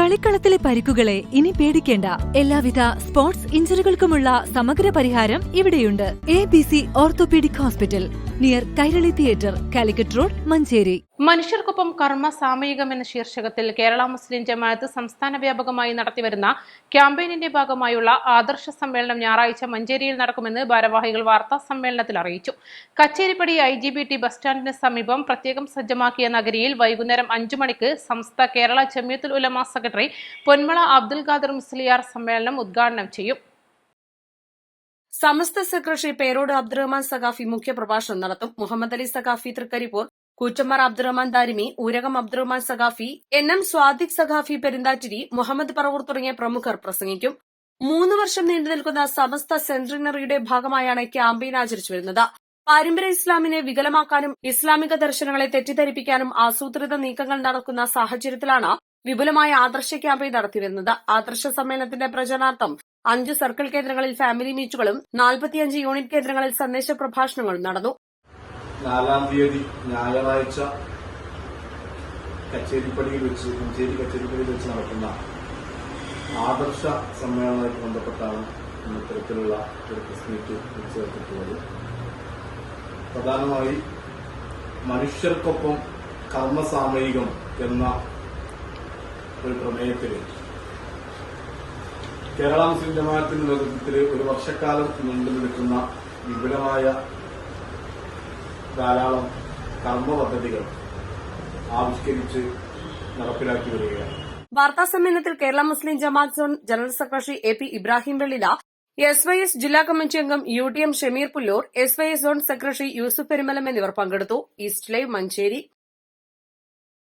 കളിക്കളത്തിലെ പരിക്കുകളെ ഇനി പേടിക്കേണ്ട. എല്ലാവിധ സ്പോർട്സ് ഇഞ്ചുറികൾക്കുമുള്ള സമഗ്ര പരിഹാരം ഇവിടെയുണ്ട്. ABC orthopaedic hospital, near Kairali theatre, Calicut road, Manjeri. മനുഷ്യർക്കൊപ്പം കർമ്മ സാമൂഹികം എന്ന ശീർഷകത്തിൽ കേരള മുസ്ലിം ജമാഅത്ത് സംസ്ഥാന വ്യാപകമായി നടത്തിവരുന്ന ക്യാമ്പയിനിന്റെ ഭാഗമായുള്ള ആദർശ സമ്മേളനം ഞായറാഴ്ച മഞ്ചേരിയിൽ നടക്കുമെന്ന് ഭാരവാഹികൾ വാർത്താ സമ്മേളനത്തിൽ അറിയിച്ചു. കച്ചേരിപ്പടി IGBT ബസ് സ്റ്റാൻഡിന് സമീപം പ്രത്യേകം സജ്ജമാക്കിയ നഗരിയിൽ വൈകുന്നേരം 5 മണിക്ക് സമസ്ത കേരള ജമിയത്തുൽ ഉലമ സെക്രട്ടറി പൊന്മള അബ്ദുൽ ഖാദർ മുസ്ലിയാർ സമ്മേളനം ഉദ്ഘാടനം ചെയ്യും. സമസ്ത സെക്രട്ടറി പേരോട് അബ്ദുറഹ്മാൻ സഖാഫി മുഖ്യപ്രഭാഷണം നടത്തും. മുഹമ്മദ് അലി സഖാഫി തൃക്കരിപ്പൂർ, കൂറ്റമ്മാർ അബ്ദുറഹ്മാൻ ദാരിമി, ഊരകം അബ്ദുറഹ്മാൻ സഖാഫി, NM സ്വാദിഖ് സഖാഫി പെരുന്താറ്റിരി, മുഹമ്മദ് പറവൂർ തുടങ്ങിയ പ്രമുഖർ പ്രസംഗിക്കും. 3 വർഷം നീണ്ടുനിൽക്കുന്ന സമസ്ത സെന്റിനറിയുടെ ഭാഗമായാണ് ക്യാമ്പയിൻ ആചരിച്ചു വരുന്നത്. പാരമ്പര്യ ഇസ്ലാമിനെ വികലമാക്കാനും ഇസ്ലാമിക ദർശനങ്ങളെ തെറ്റിദ്ധരിപ്പിക്കാനും ആസൂത്രിത നീക്കങ്ങൾ നടക്കുന്ന സാഹചര്യത്തിലാണ് വിപുലമായ ആദർശ ക്യാമ്പയിൻ നടത്തിവരുന്നത്. ആദർശ സമ്മേളനത്തിന്റെ പ്രചരണാർത്ഥം 5 സർക്കിൾ കേന്ദ്രങ്ങളിൽ ഫാമിലി മീറ്റുകളും 45 യൂണിറ്റ് കേന്ദ്രങ്ങളിൽ സന്ദേശ പ്രഭാഷണങ്ങളും നടന്നു. 4-ാം തീയതി ഞായറാഴ്ച മഞ്ചേരി കച്ചേരിപ്പടിയിൽ വെച്ച് നടക്കുന്ന ആദർശ സമ്മേളനവുമായി ബന്ധപ്പെട്ടാണ് ഇത്തരത്തിലുള്ള ഒരു പ്രസ് മീറ്റ് ചേർത്തിട്ടുള്ളത്. പ്രധാനമായി മനുഷ്യർക്കൊപ്പം കർമ്മസാമയികം എന്ന ഒരു പ്രമേയത്തിൽ കേരള മുസ്ലിം ജമാഅത്തിന്റെ നേതൃത്വത്തിൽ 1 വർഷക്കാലം നീണ്ടു നിൽക്കുന്ന വിപുലമായ ധാരാളം കർമ്മ പദ്ധതികൾ ആവിഷ്കരിച്ച് നടപ്പിലാക്കി വരികയാണ്. വാർത്താ സമ്മേളനത്തിൽ Kerala Muslim Jamaath zone general secretary AP Ibrahim Vellila, SYS ജില്ലാ കമ്മിറ്റി അംഗം UTM Shameer Pullur, SYS zone secretary Yusuf Perumalam എന്നിവർ പങ്കെടുത്തു. East live, Manjeri.